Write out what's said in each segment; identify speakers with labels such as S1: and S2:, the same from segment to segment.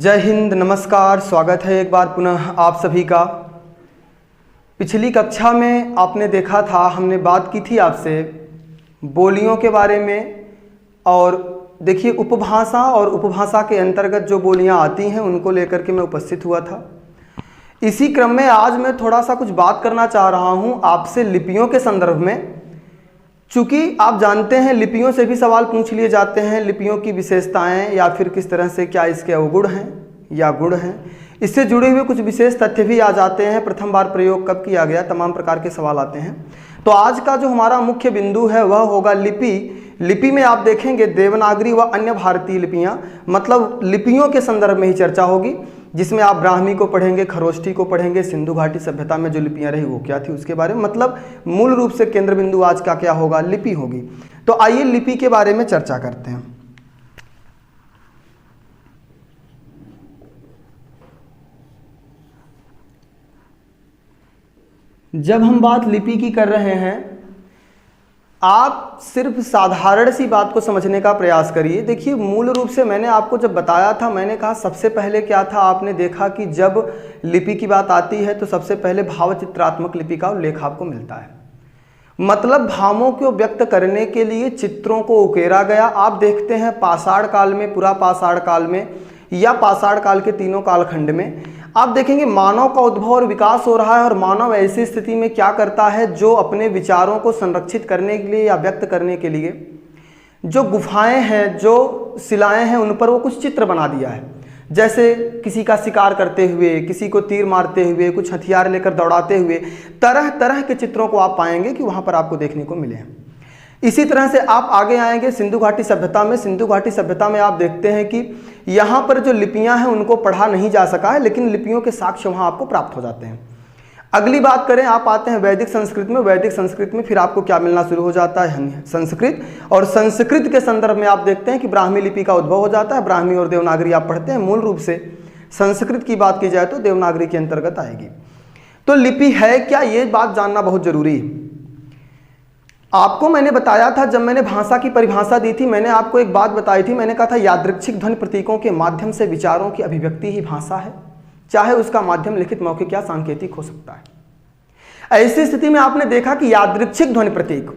S1: जय हिंद, नमस्कार। स्वागत है एक बार पुनः आप सभी का। पिछली कक्षा में आपने देखा था, हमने बात की थी आपसे बोलियों के बारे में। और देखिए, उपभाषा और उपभाषा के अंतर्गत जो बोलियां आती हैं उनको लेकर के मैं उपस्थित हुआ था। इसी क्रम में आज मैं थोड़ा सा कुछ बात करना चाह रहा हूं आपसे लिपियों के संदर्भ में। चूँकि आप जानते हैं लिपियों से भी सवाल पूछ लिए जाते हैं, लिपियों की विशेषताएं या फिर किस तरह से, क्या इसके अवगुण हैं या गुण हैं, इससे जुड़े हुए कुछ विशेष तथ्य भी आ जाते हैं। प्रथम बार प्रयोग कब किया गया, तमाम प्रकार के सवाल आते हैं। तो आज का जो हमारा मुख्य बिंदु है वह होगा लिपि। लिपि में आप देखेंगे देवनागरी व अन्य भारतीय लिपियाँ, मतलब लिपियों के संदर्भ में ही चर्चा होगी, जिसमें आप ब्राह्मी को पढ़ेंगे, खरोष्ठी को पढ़ेंगे, सिंधु घाटी सभ्यता में जो लिपियां रही वो क्या थी उसके बारे में। मतलब मूल रूप से केंद्र बिंदु आज का क्या होगा, लिपि होगी। तो आइए लिपि के बारे में चर्चा करते हैं। जब हम बात लिपि की कर रहे हैं, आप सिर्फ साधारण सी बात को समझने का प्रयास करिए। देखिए, मूल रूप से मैंने आपको जब बताया था, मैंने कहा सबसे पहले क्या था, आपने देखा कि जब लिपि की बात आती है तो सबसे पहले भावचित्रात्मक लिपि का उल्लेख आपको मिलता है। मतलब भावों को व्यक्त करने के लिए चित्रों को उकेरा गया। आप देखते हैं पाषाण काल में, पूरा पाषाण काल में या पाषाण काल के तीनों कालखंड में आप देखेंगे मानव का उद्भव और विकास हो रहा है। और मानव ऐसी स्थिति में क्या करता है, जो अपने विचारों को संरक्षित करने के लिए या व्यक्त करने के लिए जो गुफाएं हैं, जो शिलाएं हैं, उन पर वो कुछ चित्र बना दिया है। जैसे किसी का शिकार करते हुए, किसी को तीर मारते हुए, कुछ हथियार लेकर दौड़ाते हुए, तरह तरह के चित्रों को आप पाएंगे कि वहां पर आपको देखने को मिले हैं। इसी तरह से आप आगे आएंगे सिंधु घाटी सभ्यता में। सिंधु घाटी सभ्यता में आप देखते हैं कि यहाँ पर जो लिपियां हैं उनको पढ़ा नहीं जा सका है, लेकिन लिपियों के साक्ष्य वहाँ आपको प्राप्त हो जाते हैं। अगली बात करें, आप आते हैं वैदिक संस्कृत में। वैदिक संस्कृत में फिर आपको क्या मिलना शुरू हो जाता है, संस्कृत। और संस्कृत के संदर्भ में आप देखते हैं कि ब्राह्मी लिपि का उद्भव हो जाता है। ब्राह्मी और देवनागरी आप पढ़ते हैं। मूल रूप से संस्कृत की बात की जाए तो देवनागरी के अंतर्गत आएगी। तो लिपि है क्या, ये बात जानना बहुत जरूरी है। आपको मैंने बताया था, जब मैंने भाषा की परिभाषा दी थी, मैंने आपको एक बात बताई थी। मैंने कहा था यादृच्छिक ध्वनि प्रतीकों के माध्यम से विचारों की अभिव्यक्ति ही भाषा है, चाहे उसका माध्यम लिखित, मौखिक या सांकेतिक हो सकता है। ऐसी स्थिति में आपने देखा कि यादृच्छिक ध्वनि प्रतीक,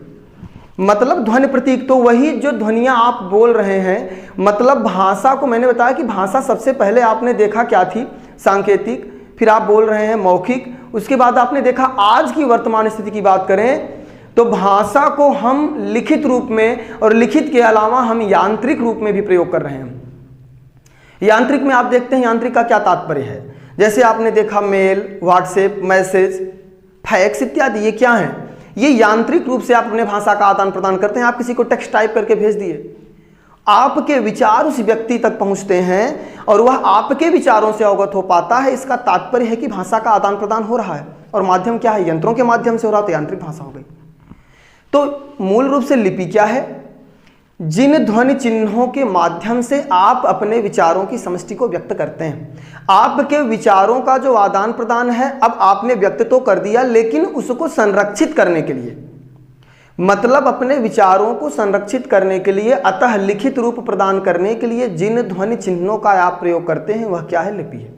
S1: मतलब ध्वनि प्रतीक तो वही जो ध्वनियां आप बोल रहे हैं। मतलब भाषा को मैंने बताया कि भाषा सबसे पहले आपने देखा क्या थी, सांकेतिक, फिर आप बोल रहे हैं मौखिक। उसके बाद आपने देखा आज की वर्तमान स्थिति की बात करें तो भाषा को हम लिखित रूप में और लिखित के अलावा हम यांत्रिक रूप में भी प्रयोग कर रहे हैं। यांत्रिक में आप देखते हैं यांत्रिक का क्या तात्पर्य है। जैसे आपने देखा मेल, व्हाट्सएप, मैसेज, फैक्स इत्यादि, ये क्या है, ये यांत्रिक रूप से आप अपने भाषा का आदान प्रदान करते हैं। आप किसी को टेक्स्ट टाइप करके भेज दिए, आपके विचार उस व्यक्ति तक पहुंचते हैं और वह आपके विचारों से अवगत हो पाता है। इसका तात्पर्य है कि भाषा का आदान प्रदान हो रहा है। और माध्यम क्या है, यंत्रों के माध्यम से हो रहा, तो यांत्रिक भाषा हो गई। तो मूल रूप से लिपि क्या है, जिन ध्वनि चिन्हों के माध्यम से आप अपने विचारों की समष्टि को व्यक्त करते हैं। आपके विचारों का जो आदान प्रदान है, अब आपने व्यक्त तो कर दिया, लेकिन उसको संरक्षित करने के लिए, मतलब अपने विचारों को संरक्षित करने के लिए, अतः लिखित रूप प्रदान करने के लिए जिन ध्वनि चिन्हों का आप प्रयोग करते हैं वह क्या है, लिपि है।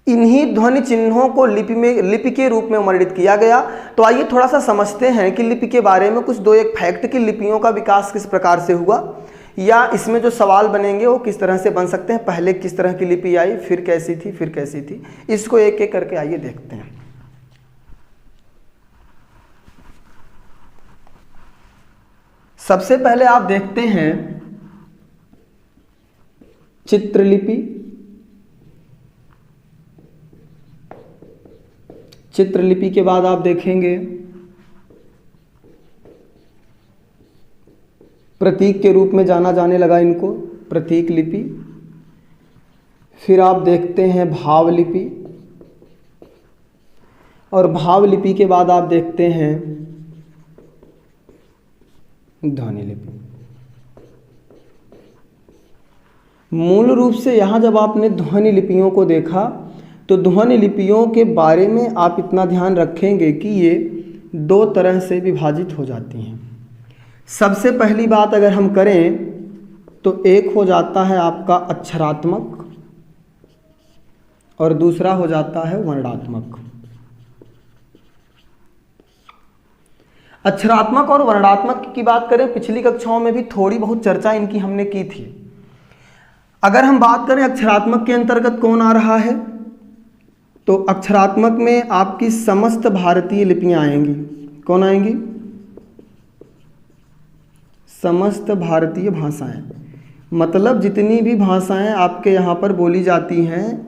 S1: इन्हीं ध्वनि चिन्हों को लिपि के रूप में वर्णित किया गया। तो आइए थोड़ा सा समझते हैं कि लिपि के बारे में कुछ दो एक फैक्ट कि लिपियों का विकास किस प्रकार से हुआ, या इसमें जो सवाल बनेंगे वो किस तरह से बन सकते हैं। पहले किस तरह की लिपि आई, फिर कैसी थी, फिर कैसी थी, इसको एक एक करके आइए देखते हैं। सबसे पहले आप देखते हैं चित्रलिपि। चित्रलिपि के बाद आप देखेंगे प्रतीक के रूप में जाना जाने लगा इनको, प्रतीक लिपि। फिर आप देखते हैं भावलिपि, और भावलिपि के बाद आप देखते हैं ध्वनि लिपि। मूल रूप से यहाँ जब आपने ध्वनि लिपियों को देखा तो ध्वनि लिपियों के बारे में आप इतना ध्यान रखेंगे कि ये दो तरह से विभाजित हो जाती हैं। सबसे पहली बात अगर हम करें तो एक हो जाता है आपका अक्षरात्मक और दूसरा हो जाता है वर्णात्मक। अक्षरात्मक और वर्णात्मक की बात करें, पिछली कक्षाओं में भी थोड़ी बहुत चर्चा इनकी हमने की थी। अगर हम बात करें अक्षरात्मक के अंतर्गत कौन आ रहा है, तो अक्षरात्मक में आपकी समस्त भारतीय लिपियां आएंगी। कौन आएंगी? समस्त भारतीय भाषाएं, मतलब जितनी भी भाषाएं आपके यहाँ पर बोली जाती हैं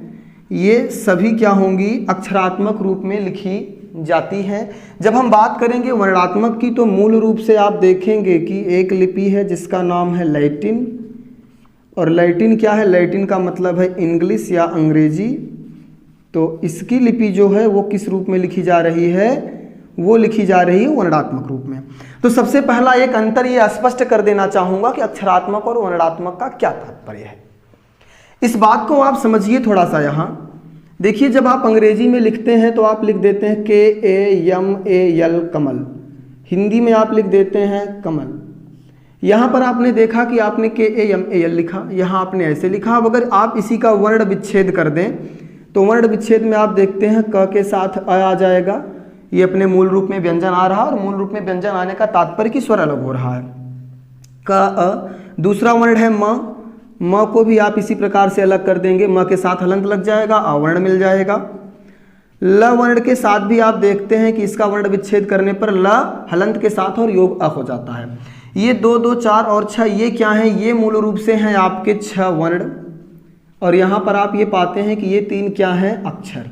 S1: ये सभी क्या होंगी? अक्षरात्मक रूप में लिखी जाती हैं। जब हम बात करेंगे वर्णात्मक की, तो मूल रूप से आप देखेंगे कि एक लिपि है जिसका नाम है लैटिन। और लैटिन क्या है? लैटिन का मतलब है इंग्लिश या अंग्रेजी। तो इसकी लिपि जो है वो किस रूप में लिखी जा रही है? वो लिखी जा रही है वर्णात्मक रूप में। तो सबसे पहला एक अंतर ये स्पष्ट कर देना चाहूँगा कि अक्षरात्मक और वर्णात्मक का क्या तात्पर्य है। इस बात को आप समझिए थोड़ा सा। यहाँ देखिए, जब आप अंग्रेजी में लिखते हैं तो आप लिख देते हैं KAMAL कमल, हिंदी में आप लिख देते हैं कमल। यहाँ पर आपने देखा कि आपने KAMAL लिखा, यहाँ आपने ऐसे लिखा। अब अगर आप इसी का वर्ण विच्छेद कर दें तो वर्ण विच्छेद में आप देखते हैं क के साथ अ आ जाएगा, ये अपने मूल रूप में व्यंजन आ रहा है। और मूल रूप में व्यंजन आने का तात्पर्य कि स्वर अलग हो रहा है। क अ। दूसरा वर्ण है म को भी आप इसी प्रकार से अलग कर देंगे, म के साथ हलंत लग जाएगा, अवर्ण मिल जाएगा। ल वर्ण के साथ भी आप देखते हैं कि इसका वर्ण विच्छेद करने पर ल हलंत के साथ और योग अ हो जाता है। ये 2 2 4 और 6 ये क्या है? ये मूल रूप से हैं आपके 6 वर्ण। और यहाँ पर आप ये पाते हैं कि ये 3 क्या हैं? अक्षर।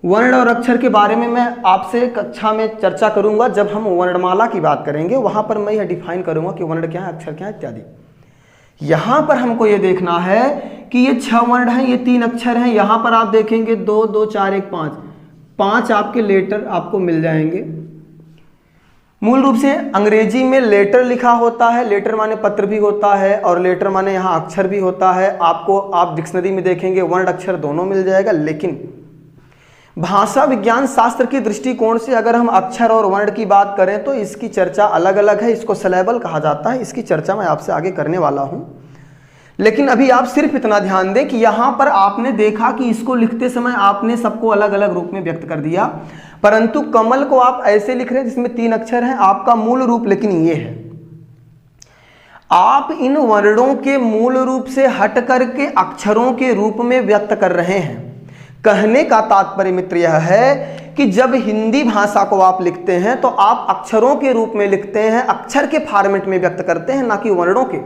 S1: वर्ण और अक्षर के बारे में मैं आपसे कक्षा में चर्चा करूंगा। जब हम वर्णमाला की बात करेंगे वहां पर मैं यह डिफाइन करूंगा कि वर्ण क्या है, अक्षर क्या है इत्यादि। यहां पर हमको ये देखना है कि ये 6 वर्ण हैं, ये 3 अक्षर हैं। यहां पर आप देखेंगे 2 2 4 1 5 5 आपके लेटर आपको मिल जाएंगे। मूल रूप से अंग्रेजी में लेटर लिखा होता है, लेटर माने पत्र भी होता है और लेटर माने यहाँ अक्षर भी होता है। आपको आप डिक्शनरी में देखेंगे वर्ण अक्षर दोनों मिल जाएगा। लेकिन भाषा विज्ञान शास्त्र के दृष्टिकोण से अगर हम अक्षर और वर्ण की बात करें तो इसकी चर्चा अलग अलग है। इसको सिलेबल कहा जाता है, इसकी चर्चा मैं आपसे आगे करने वाला हूं। लेकिन अभी आप सिर्फ इतना ध्यान दें कि यहां पर आपने देखा कि इसको लिखते समय आपने सबको अलग अलग रूप में व्यक्त कर दिया, परंतु कमल को आप ऐसे लिख रहे हैं जिसमें 3 अक्षर हैं। आपका मूल रूप लेकिन ये है। आप इन वर्णों के मूल रूप से हट करके अक्षरों के रूप में व्यक्त कर रहे हैं। कहने का तात्पर्य मित्र यह है कि जब हिंदी भाषा को आप लिखते हैं तो आप अक्षरों के रूप में लिखते हैं, अक्षर के फॉर्मेट में व्यक्त करते हैं, ना कि वर्णों के।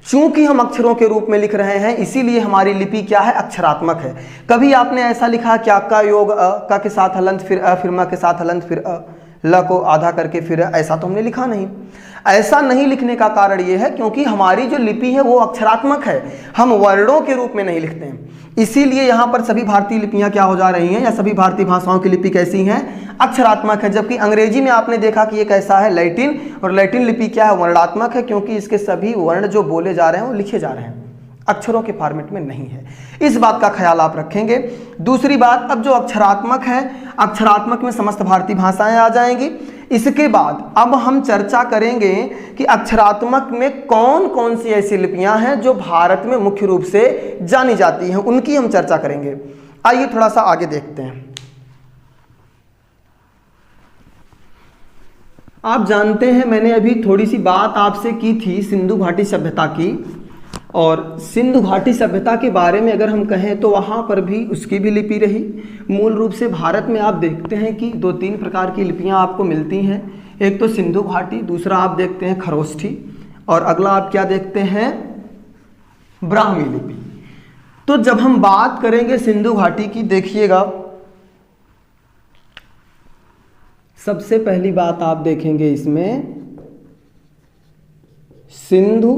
S1: चूंकि हम अक्षरों के रूप में लिख रहे हैं इसीलिए हमारी लिपि क्या है? अक्षरात्मक है। कभी आपने ऐसा लिखा क्या का योग का के साथ हलंत फिर अ, फिर म के साथ हलंत फिर अ, ल को आधा करके फिर ऐसा तो हमने लिखा नहीं। ऐसा नहीं लिखने का कारण ये है क्योंकि हमारी जो लिपि है वो अक्षरात्मक है, हम वर्णों के रूप में नहीं लिखते हैं। इसीलिए यहाँ पर सभी भारतीय लिपियाँ क्या हो जा रही हैं, या सभी भारतीय भाषाओं की लिपि कैसी हैं? अक्षरात्मक है। जबकि अंग्रेजी में आपने देखा कि ये कैसा है? लैटिन। और लैटिन लिपि क्या है? वर्णात्मक है, क्योंकि इसके सभी वर्ण जो बोले जा रहे हैं वो लिखे जा रहे हैं, अक्षरों के फॉर्मेट में नहीं है। इस बात का ख्याल आप रखेंगे। दूसरी बात, अब जो अक्षरात्मक है, अक्षरात्मक में समस्त भारतीय भाषाएं आ जाएंगी। इसके बाद अब हम चर्चा करेंगे कि अक्षरात्मक में कौन कौन सी ऐसी लिपियां हैं जो भारत में मुख्य रूप से जानी जाती हैं, उनकी हम चर्चा करेंगे। आइए थोड़ा सा आगे देखते हैं। आप जानते हैं मैंने अभी थोड़ी सी बात आपसे की थी सिंधु घाटी सभ्यता की, और सिंधु घाटी सभ्यता के बारे में अगर हम कहें तो वहाँ पर भी उसकी भी लिपि रही। मूल रूप से भारत में आप देखते हैं कि 2-3 प्रकार की लिपियाँ आपको मिलती हैं। एक तो सिंधु घाटी, दूसरा आप देखते हैं खरोष्ठी, और अगला आप क्या देखते हैं? ब्राह्मी लिपि। तो जब हम बात करेंगे सिंधु घाटी की, देखिएगा सबसे पहली बात आप देखेंगे इसमें सिंधु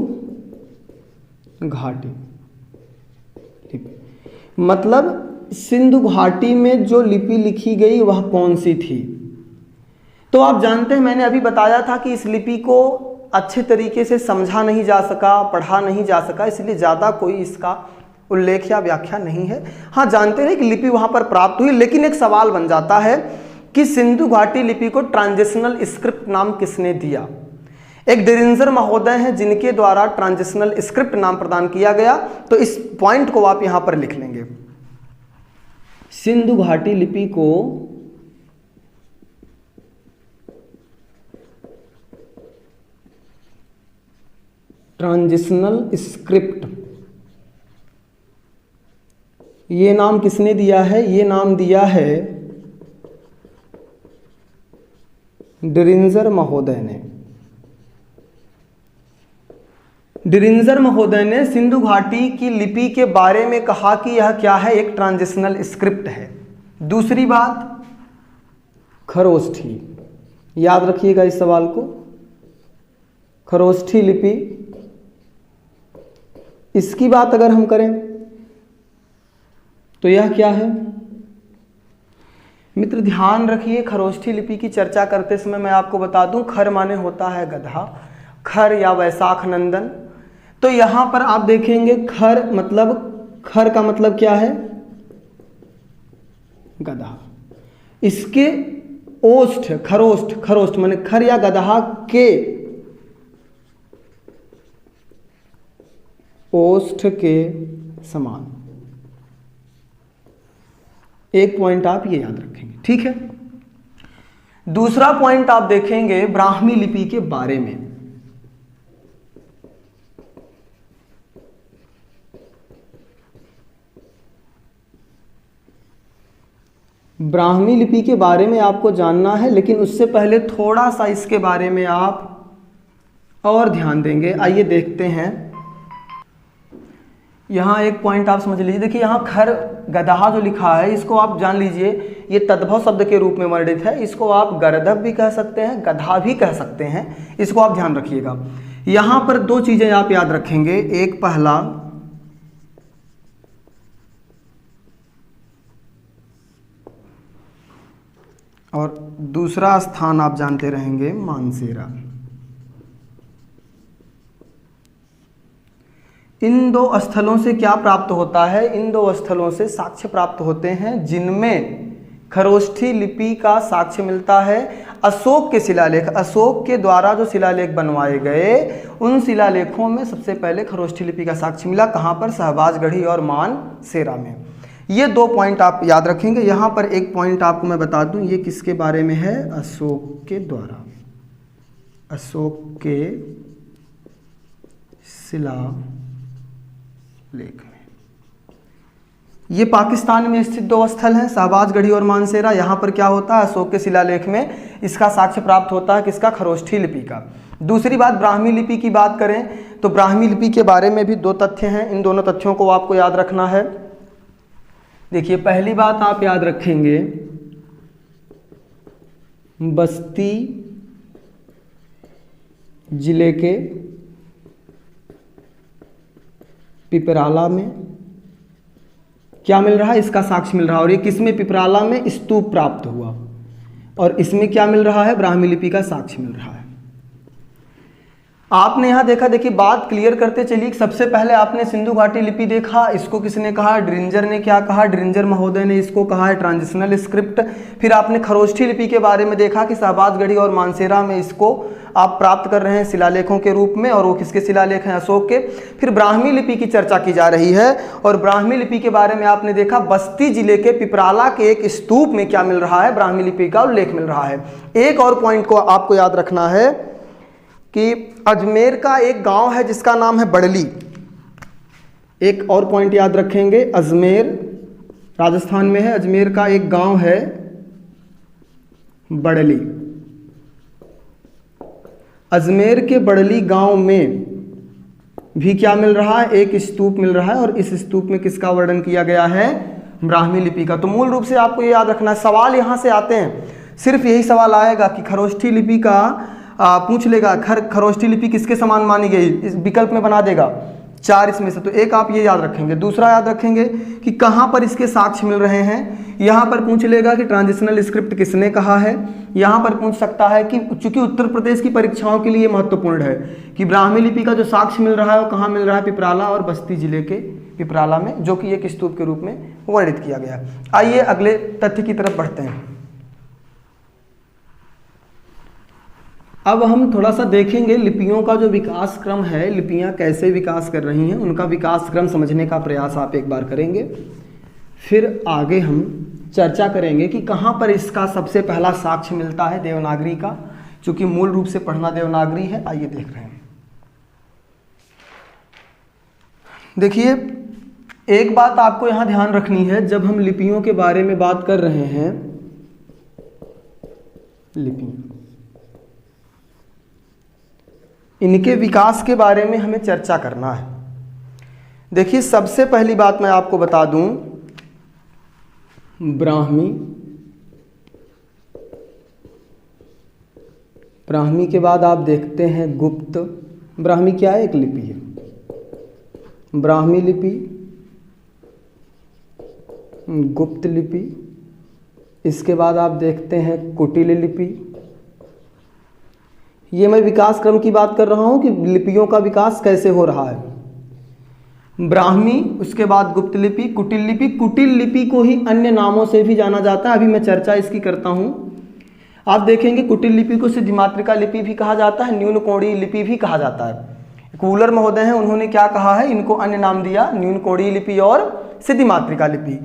S1: घाटी लिपि, मतलब सिंधु घाटी में जो लिपि लिखी गई वह कौन सी थी। तो आप जानते हैं मैंने अभी बताया था कि इस लिपि को अच्छे तरीके से समझा नहीं जा सका, पढ़ा नहीं जा सका, इसलिए ज़्यादा कोई इसका उल्लेख या व्याख्या नहीं है। हाँ, जानते हैं कि लिपि वहाँ पर प्राप्त हुई, लेकिन एक सवाल बन जाता है कि सिंधु घाटी लिपि को ट्रांजिशनल स्क्रिप्ट नाम किसने दिया। एक डेरिंजर महोदय हैं जिनके द्वारा ट्रांजिशनल स्क्रिप्ट नाम प्रदान किया गया। तो इस पॉइंट को आप यहां पर लिख लेंगे। सिंधु घाटी लिपि को ट्रांजिशनल स्क्रिप्ट, ये नाम किसने दिया है? ये नाम दिया है डेरिंजर महोदय ने। डेरिंजर महोदय ने सिंधु घाटी की लिपि के बारे में कहा कि यह क्या है? एक ट्रांजिशनल स्क्रिप्ट है। दूसरी बात, खरोष्ठी, याद रखिएगा इस सवाल को। खरोष्ठी लिपि, इसकी बात अगर हम करें तो यह क्या है? मित्र ध्यान रखिए, खरोष्ठी लिपि की चर्चा करते समय मैं आपको बता दूं, खर माने होता है गधा, खर या वैशाख नंदन। तो यहां पर आप देखेंगे खर मतलब, खर का मतलब क्या है? गधा। इसके ओष्ठ, खरोष्ठ, खरोष्ठ माने खर या गधा के ओष्ठ के समान। एक पॉइंट आप ये याद रखेंगे, ठीक है। दूसरा पॉइंट आप देखेंगे ब्राह्मी लिपि के बारे में। ब्राह्मी लिपि के बारे में आपको जानना है, लेकिन उससे पहले थोड़ा सा इसके बारे में आप और ध्यान देंगे। आइए देखते हैं। यहाँ एक पॉइंट आप समझ लीजिए। देखिए यहाँ खर गदहा जो लिखा है, इसको आप जान लीजिए, ये तद्भव शब्द के रूप में वर्णित है। इसको आप गर्दभ भी कह सकते हैं, गधा भी कह सकते हैं। इसको आप ध्यान रखिएगा। यहाँ पर दो चीज़ें आप याद रखेंगे। एक पहला, और दूसरा स्थान आप जानते रहेंगे मानसेरा। इन दो स्थलों से क्या प्राप्त होता है? इन दो स्थलों से साक्ष्य प्राप्त होते हैं जिनमें खरोष्ठी लिपि का साक्ष्य मिलता है। अशोक के शिलालेख, अशोक के द्वारा जो शिलालेख बनवाए गए, उन शिलालेखों में सबसे पहले खरोष्ठी लिपि का साक्ष्य मिला। कहाँ पर? शहबाजगढ़ी और मानसेरा में। ये दो पॉइंट आप याद रखेंगे। यहाँ पर एक पॉइंट आपको मैं बता दूं, ये किसके बारे में है? अशोक के द्वारा, अशोक के शिलालेख में। ये पाकिस्तान में स्थित दो स्थल हैं, शहबाजगढ़ी और मानसेरा। यहाँ पर क्या होता है? अशोक के शिलालेख में इसका साक्ष्य प्राप्त होता है। किसका? खरोष्ठी लिपि का। दूसरी बात, ब्राह्मी लिपि की बात करें तो ब्राह्मी लिपि के बारे में भी दो तथ्य हैं। इन दोनों तथ्यों को आपको याद रखना है। देखिए पहली बात आप याद रखेंगे, बस्ती जिले के पिपराला में क्या मिल रहा है? इसका साक्ष्य मिल रहा है। और ये किसमें? पिपराला में स्तूप प्राप्त हुआ। और इसमें क्या मिल रहा है? ब्राह्मी लिपि का साक्ष्य मिल रहा है। आपने यहाँ देखा, देखिए बात क्लियर करते चलिए। सबसे पहले आपने सिंधु घाटी लिपि देखा, इसको किसने कहा? डेरिंजर ने। क्या कहा? डेरिंजर महोदय ने इसको कहा है ट्रांजिशनल स्क्रिप्ट। फिर आपने खरोष्ठी लिपि के बारे में देखा कि शहबाजगढ़ी और मानसेरा में इसको आप प्राप्त कर रहे हैं शिलालेखों के रूप में, और वो किसके शिलालेख हैं? अशोक के। फिर ब्राह्मी लिपि की चर्चा की जा रही है, और ब्राह्मी लिपि के बारे में आपने देखा बस्ती जिले के पिपराला के एक स्तूप में क्या मिल रहा है? ब्राह्मी लिपि का उल्लेख मिल रहा है। एक और पॉइंट को आपको याद रखना है कि अजमेर का एक गांव है जिसका नाम है बड़ली। एक और पॉइंट याद रखेंगे, अजमेर राजस्थान में है। अजमेर का एक गांव है बड़ली। अजमेर के बड़ली गांव में भी क्या मिल रहा है? एक स्तूप मिल रहा है, और इस स्तूप में किसका वर्णन किया गया है? ब्राह्मी लिपि का। तो मूल रूप से आपको ये याद रखना है। सवाल यहां से आते हैं, सिर्फ यही सवाल आएगा कि खरोष्ठी लिपि का पूछ लेगा, खरोष्ठी लिपि किसके समान मानी गई? इस विकल्प में बना देगा 4 इसमें से। तो एक आप ये याद रखेंगे। दूसरा याद रखेंगे कि कहाँ पर इसके साक्ष्य मिल रहे हैं। यहाँ पर पूछ लेगा कि ट्रांजिशनल स्क्रिप्ट किसने कहा है। यहाँ पर पूछ सकता है कि चूंकि उत्तर प्रदेश की परीक्षाओं के लिए महत्वपूर्ण है कि ब्राह्मी लिपि का जो साक्ष्य मिल रहा है वो कहाँ मिल रहा है? पिपराला और बस्ती जिले के पिपराला में, जो कि एक स्तूप के रूप में वर्णित किया गया। आइए अगले तथ्य की तरफ बढ़ते हैं। अब हम थोड़ा सा देखेंगे लिपियों का जो विकास क्रम है, लिपियां कैसे विकास कर रही हैं, उनका विकास क्रम समझने का प्रयास आप एक बार करेंगे। फिर आगे हम चर्चा करेंगे कि कहाँ पर इसका सबसे पहला साक्ष्य मिलता है देवनागरी का, क्योंकि मूल रूप से पढ़ना देवनागरी है। आइए देख रहे हैं। देखिए, एक बात आपको यहाँ ध्यान रखनी है, जब हम लिपियों के बारे में बात कर रहे हैं, लिपियां, इनके विकास के बारे में हमें चर्चा करना है। देखिए, सबसे पहली बात मैं आपको बता दूं, ब्राह्मी, ब्राह्मी के बाद आप देखते हैं गुप्त। ब्राह्मी क्या है? एक लिपि है, ब्राह्मी लिपि, गुप्त लिपि। इसके बाद आप देखते हैं कुटिल लिपि। ये मैं विकास क्रम की बात कर रहा हूं कि लिपियों का विकास कैसे हो रहा है। ब्राह्मी, उसके बाद गुप्त लिपि, कुटिल लिपि। कुटिल लिपि को ही अन्य नामों से भी जाना जाता है, अभी मैं चर्चा इसकी करता हूं। आप देखेंगे कुटिल लिपि को सिद्धिमातृका लिपि भी कहा जाता है, न्यून कोणीय लिपि भी कहा जाता है। कूलर महोदय हैं, उन्होंने क्या कहा है, इनको अन्य नाम दिया, न्यून कोणीय लिपि और सिद्धिमातृका लिपि।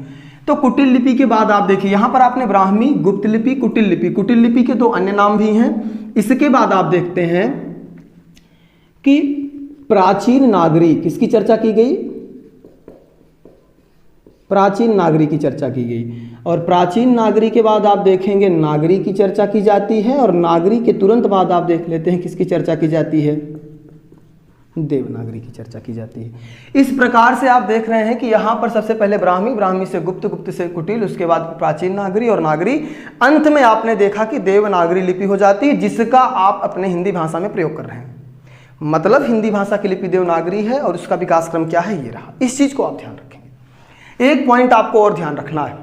S1: तो कुटिल लिपि के बाद आप देखिए, यहां पर आपने ब्राह्मी, गुप्त लिपि, कुटिल लिपि। कुटिल लिपि के दो अन्य नाम भी हैं। इसके बाद आप देखते हैं कि प्राचीन नागरी, किसकी चर्चा की गई? प्राचीन नागरी की चर्चा की गई। और प्राचीन नागरी के बाद आप देखेंगे नागरी की चर्चा की जाती है, और नागरी के तुरंत बाद आप देख लेते हैं किसकी चर्चा की जाती है? देवनागरी की चर्चा की जाती है। इस प्रकार से आप देख रहे हैं कि यहाँ पर सबसे पहले ब्राह्मी, ब्राह्मी से गुप्त, गुप्त से कुटिल, उसके बाद प्राचीन नागरी और नागरी, अंत में आपने देखा कि देवनागरी लिपि हो जाती है, जिसका आप अपने हिंदी भाषा में प्रयोग कर रहे हैं। मतलब हिंदी भाषा की लिपि देवनागरी है और उसका विकास क्रम क्या है, ये रहा। इस चीज को आप ध्यान रखेंगे। एक पॉइंट आपको और ध्यान रखना है।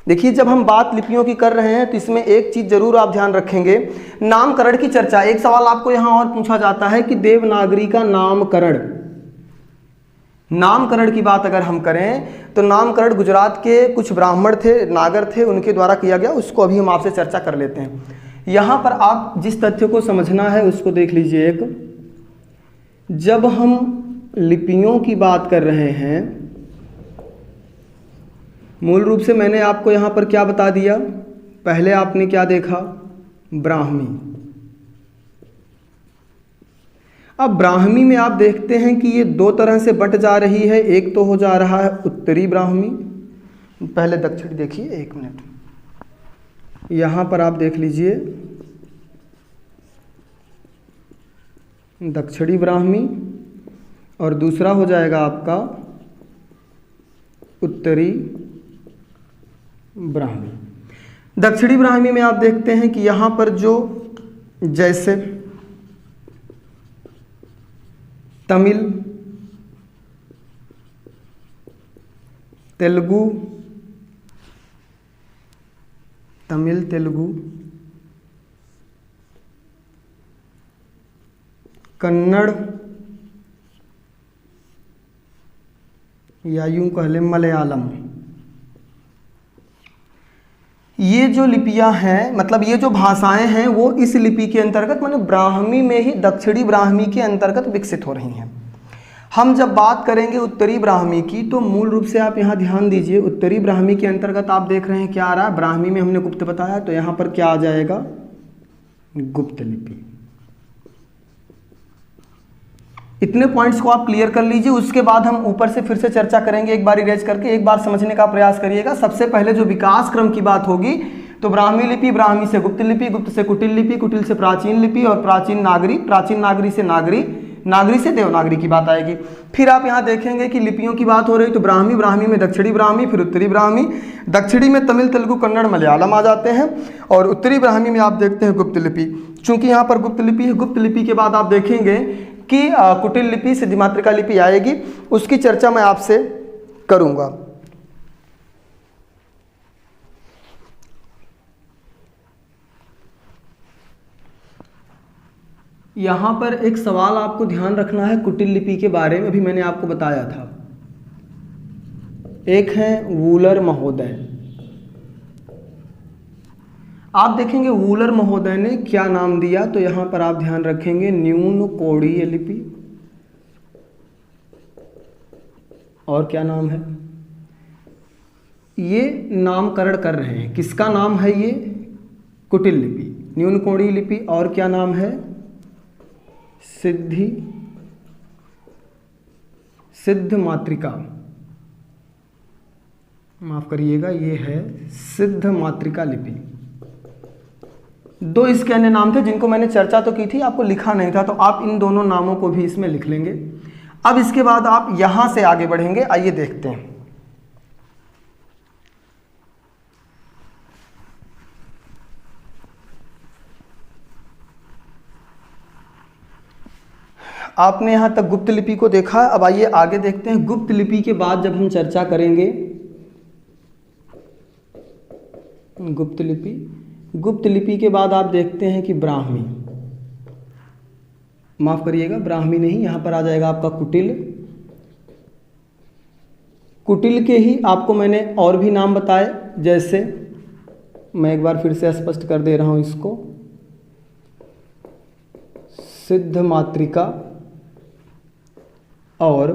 S1: देखिए, जब हम बात लिपियों की कर रहे हैं तो इसमें एक चीज जरूर आप ध्यान रखेंगे, नामकरण की चर्चा। एक सवाल आपको यहां और पूछा जाता है कि देवनागरी का नामकरण, नामकरण की बात अगर हम करें तो नामकरण गुजरात के कुछ ब्राह्मण थे, नागर थे, उनके द्वारा किया गया। उसको अभी हम आपसे चर्चा कर लेते हैं। यहां पर आप जिस तथ्य को समझना है उसको देख लीजिए। एक, जब हम लिपियों की बात कर रहे हैं, मूल रूप से मैंने आपको यहाँ पर क्या बता दिया, पहले आपने क्या देखा? ब्राह्मी। अब ब्राह्मी में आप देखते हैं कि ये दो तरह से बंट जा रही है। एक तो हो जा रहा है उत्तरी ब्राह्मी, पहले दक्षिणी देखिए, एक मिनट, यहाँ पर आप देख लीजिए दक्षिणी ब्राह्मी, और दूसरा हो जाएगा आपका उत्तरी ब्राह्मी। दक्षिणी ब्राह्मी में आप देखते हैं कि यहां पर जो जैसे तमिल, तेलुगु, तमिल, तेलुगु, कन्नड़, या यूं कह लें मलयालम, ये जो लिपियां हैं, मतलब ये जो भाषाएं हैं, वो इस लिपि के अंतर्गत, माने ब्राह्मी में ही, दक्षिणी ब्राह्मी के अंतर्गत विकसित हो रही हैं। हम जब बात करेंगे उत्तरी ब्राह्मी की, तो मूल रूप से आप यहाँ ध्यान दीजिए, उत्तरी ब्राह्मी के अंतर्गत आप देख रहे हैं क्या आ रहा है? ब्राह्मी में हमने गुप्त बताया, तो यहाँ पर क्या आ जाएगा? गुप्त लिपि। इतने पॉइंट्स को आप क्लियर कर लीजिए। उसके बाद हम ऊपर से फिर से चर्चा करेंगे, एक बार इरेज करके एक बार समझने का प्रयास करिएगा। सबसे पहले जो विकास क्रम की बात होगी तो ब्राह्मी लिपि, ब्राह्मी से गुप्त लिपि, गुप्त से कुटिल लिपि, कुटिल से प्राचीन लिपि और प्राचीन नागरी, प्राचीन नागरी से नागरी, नागरी से देवनागरी की बात आएगी। फिर आप यहाँ देखेंगे कि लिपियों की बात हो रही तो ब्राह्मी, ब्राह्मी में दक्षिणी ब्राह्मी, फिर उत्तरी ब्राह्मी, दक्षिणी में तमिल, तेलुगु, कन्नड़, मलयालम आ जाते हैं, और उत्तरी ब्राह्मी में आप देखते हैं गुप्त लिपि। चूंकि यहाँ पर गुप्त लिपि है, गुप्त लिपि के बाद आप देखेंगे कि कुटिल लिपि, सिद्धिमातृका लिपि आएगी, उसकी चर्चा मैं आपसे करूंगा। यहां पर एक सवाल आपको ध्यान रखना है कुटिल लिपि के बारे में, अभी मैंने आपको बताया था। एक है वूलर महोदय। आप देखेंगे वूलर महोदय ने क्या नाम दिया, तो यहाँ पर आप ध्यान रखेंगे न्यून कोणीय लिपि। और क्या नाम है, ये नामकरण कर रहे हैं, किसका नाम है ये, कुटिल लिपि, न्यून कोणीय लिपि। और क्या नाम है, सिद्ध मातृका, माफ करिएगा, ये है सिद्ध मातृका लिपि। दो इसके अन्य नाम थे जिनको मैंने चर्चा तो की थी, आपको लिखा नहीं था, तो आप इन दोनों नामों को भी इसमें लिख लेंगे। अब इसके बाद आप यहां से आगे बढ़ेंगे, आइए देखते हैं। आपने यहां तक गुप्त लिपि को देखा, अब आइए आगे देखते हैं। गुप्त लिपि के बाद जब हम चर्चा करेंगे गुप्त लिपि के बाद आप देखते हैं कि ब्राह्मी, माफ करिएगा ब्राह्मी नहीं, यहां पर आ जाएगा आपका कुटिल। कुटिल के ही आपको मैंने और भी नाम बताए, जैसे मैं एक बार फिर से स्पष्ट कर दे रहा हूं इसको, सिद्ध मातृका और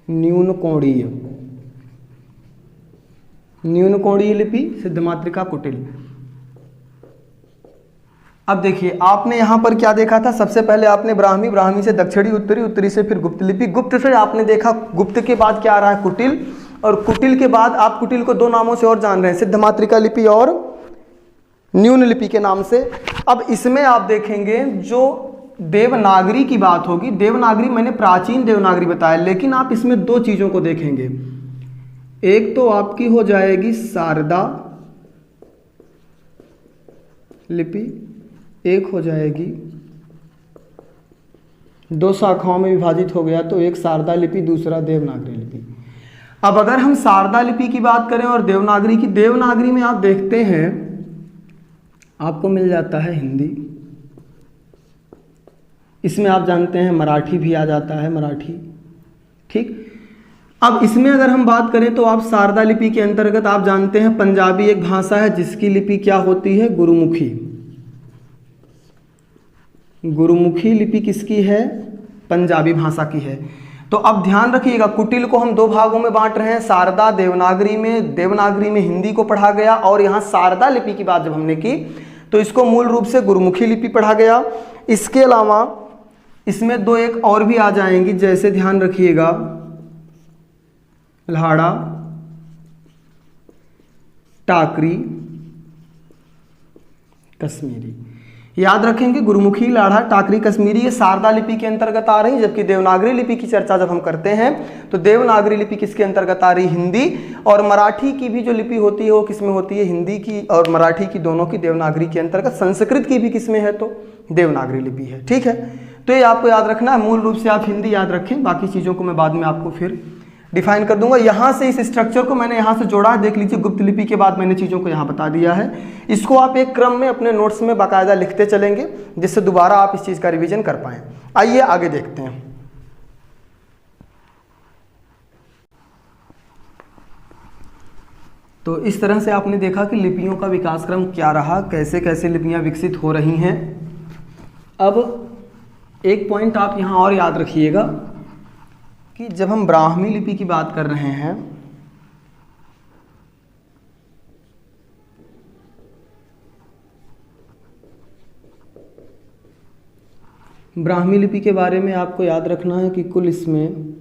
S1: न्यून कोणीय लिपि, सिद्ध मातृका, कुटिल। अब देखिए आपने यहां पर क्या देखा था, सबसे पहले आपने ब्राह्मी से दक्षिणी उत्तरी, उत्तरी से फिर गुप्त लिपि, गुप्त से आपने देखा गुप्त के बाद क्या आ रहा है, कुटिल, और कुटिल के बाद आप कुटिल को दो नामों से और जान रहे हैं, सिद्ध मातृका लिपि और न्यून लिपि के नाम से। अब इसमें आप देखेंगे जो देवनागरी की बात होगी, देवनागरी मैंने प्राचीन देवनागरी बताया, लेकिन आप इसमें दो चीजों को देखेंगे, एक तो आपकी हो जाएगी शारदा लिपि, एक हो जाएगी, दो शाखाओं में विभाजित हो गया, तो एक शारदा लिपि, दूसरा देवनागरी लिपि। अब अगर हम शारदा लिपि की बात करें और देवनागरी की, देवनागरी में आप देखते हैं आपको मिल जाता है हिंदी, इसमें आप जानते हैं मराठी भी आ जाता है, मराठी, ठीक। अब इसमें अगर हम बात करें तो आप शारदा लिपि के अंतर्गत आप जानते हैं पंजाबी एक भाषा है जिसकी लिपि क्या होती है, गुरुमुखी। गुरुमुखी लिपि किसकी है, पंजाबी भाषा की है। तो अब ध्यान रखिएगा, कुटिल को हम दो भागों में बांट रहे हैं, शारदा देवनागरी में हिंदी को पढ़ा गया, और यहाँ शारदा लिपि की बात जब हमने की तो इसको मूल रूप से गुरुमुखी लिपि पढ़ा गया। इसके अलावा इसमें दो एक और भी आ जाएंगी, जैसे ध्यान रखिएगा लाड़ा, टाकरी, कश्मीरी। याद रखेंगे गुरुमुखी, लाड़ा, टाकरी, कश्मीरी ये शारदा लिपि के अंतर्गत आ रही, जबकि देवनागरी लिपि की चर्चा जब हम करते हैं तो देवनागरी लिपि किसके अंतर्गत आ रही, हिंदी। और मराठी की भी जो लिपि होती है वो किसमें होती है, हिंदी की और मराठी की दोनों की देवनागरी के अंतर्गत। संस्कृत की भी किसमें है, तो देवनागरी लिपि है, ठीक है। तो ये आपको याद रखना है, मूल रूप से आप हिंदी याद रखें, बाकी चीज़ों को मैं बाद में आपको फिर डिफाइन कर दूंगा। यहाँ से इस स्ट्रक्चर को मैंने यहाँ से जोड़ा है, देख लीजिए गुप्त लिपि के बाद मैंने चीज़ों को यहाँ बता दिया है। इसको आप एक क्रम में अपने नोट्स में बाकायदा लिखते चलेंगे, जिससे दोबारा आप इस चीज़ का रिवीजन कर पाएँ। आइए आगे देखते हैं। तो इस तरह से आपने देखा कि लिपियों का विकास क्रम क्या रहा, कैसे कैसे लिपियाँ विकसित हो रही हैं। अब एक पॉइंट आप यहाँ और याद रखिएगा कि जब हम ब्राह्मी लिपि की बात कर रहे हैं, ब्राह्मी लिपि के बारे में आपको याद रखना है कि कुल इसमें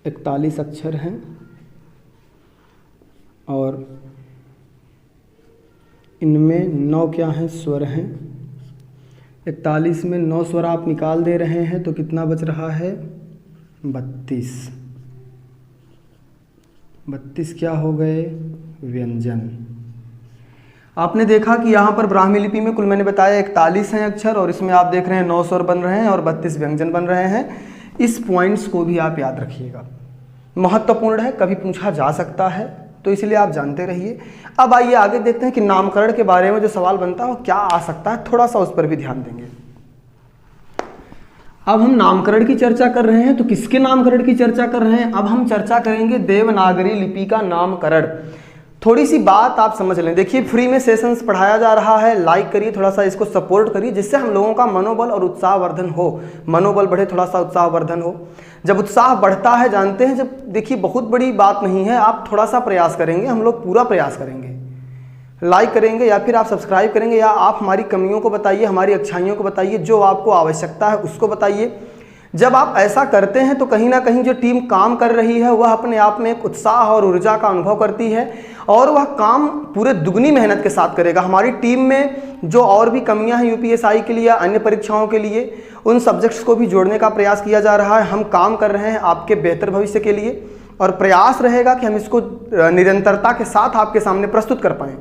S1: 41 अक्षर हैं और इनमें 9 क्या हैं, स्वर हैं। 41 में 9 स्वर आप निकाल दे रहे हैं तो कितना बच रहा है, 32। 32 क्या हो गए, व्यंजन। आपने देखा कि यहाँ पर ब्राह्मी लिपि में कुल मैंने बताया 41 हैं अक्षर, और इसमें आप देख रहे हैं 9 स्वर बन रहे हैं और 32 व्यंजन बन रहे हैं। इस पॉइंट्स को भी आप याद रखिएगा, महत्वपूर्ण है, कभी पूछा जा सकता है, तो इसलिए आप जानते रहिए। अब आइए आगे देखते हैं कि नामकरण के बारे में जो सवाल बनता है वो क्या आ सकता है, थोड़ा सा उस पर भी ध्यान देंगे। अब हम नामकरण की चर्चा कर रहे हैं, तो किसके नामकरण की चर्चा कर रहे हैं? अब हम चर्चा करेंगे देवनागरी लिपि का नामकरण। थोड़ी सी बात आप समझ लें। देखिए फ्री में सेशंस पढ़ाया जा रहा है, लाइक करिए, थोड़ा सा इसको सपोर्ट करिए, जिससे हम लोगों का मनोबल और उत्साहवर्धन हो, मनोबल बढ़े, थोड़ा सा उत्साहवर्धन हो। जब उत्साह बढ़ता है, जानते हैं, जब देखिए बहुत बड़ी बात नहीं है, आप थोड़ा सा प्रयास करेंगे, हम लोग पूरा प्रयास करेंगे, लाइक करेंगे या फिर आप सब्सक्राइब करेंगे, या आप हमारी कमियों को बताइए, हमारी अच्छाइयों को बताइए, जो आपको आवश्यकता है उसको बताइए। जब आप ऐसा करते हैं तो कहीं ना कहीं जो टीम काम कर रही है वह अपने आप में एक उत्साह और ऊर्जा का अनुभव करती है, और वह काम पूरे दुगनी मेहनत के साथ करेगा। हमारी टीम में जो और भी कमियां हैं यूपीएसआई के लिए या अन्य परीक्षाओं के लिए, उन सब्जेक्ट्स को भी जोड़ने का प्रयास किया जा रहा है। हम काम कर रहे हैं आपके बेहतर भविष्य के लिए, और प्रयास रहेगा कि हम इसको निरंतरता के साथ आपके सामने प्रस्तुत कर पाएँ।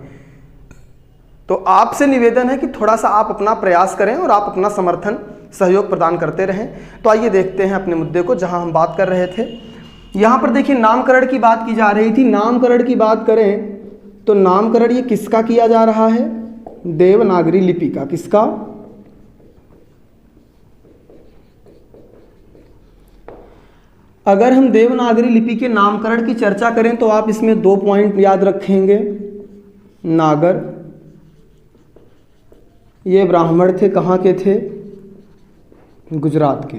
S1: तो आपसे निवेदन है कि थोड़ा सा आप अपना प्रयास करें और आप अपना समर्थन सहयोग प्रदान करते रहें। तो आइए देखते हैं अपने मुद्दे को, जहां हम बात कर रहे थे। यहाँ पर देखिए नामकरण की बात की जा रही थी। नामकरण की बात करें तो नामकरण ये किसका किया जा रहा है? देवनागरी लिपि का। किसका? अगर हम देवनागरी लिपि के नामकरण की चर्चा करें तो आप इसमें 2 पॉइंट याद रखेंगे। नागर, ये ब्राह्मण थे, कहाँ के थे? गुजरात के।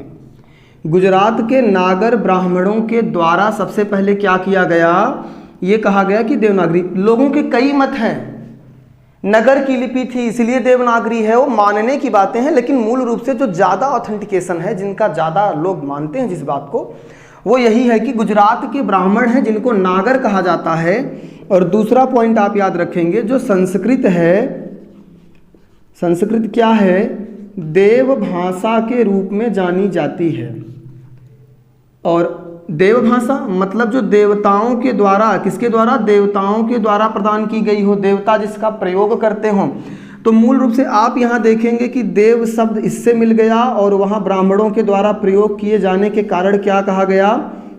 S1: गुजरात के नागर ब्राह्मणों के द्वारा सबसे पहले क्या किया गया? ये कहा गया कि देवनागरी। लोगों के कई मत हैं, नगर की लिपि थी इसलिए देवनागरी है, वो मानने की बातें हैं, लेकिन मूल रूप से जो ज़्यादा ऑथेंटिकेशन है, जिनका ज़्यादा लोग मानते हैं जिस बात को, वो यही है कि गुजरात के ब्राह्मण हैं जिनको नागर कहा जाता है। और दूसरा पॉइंट आप याद रखेंगे, जो संस्कृत है, संस्कृत क्या है? देव भाषा के रूप में जानी जाती है। और देव भाषा मतलब जो देवताओं के द्वारा, किसके द्वारा? देवताओं के द्वारा प्रदान की गई हो, देवता जिसका प्रयोग करते हों। तो मूल रूप से आप यहाँ देखेंगे कि देव शब्द इससे मिल गया, और वहाँ ब्राह्मणों के द्वारा प्रयोग किए जाने के कारण क्या कहा गया?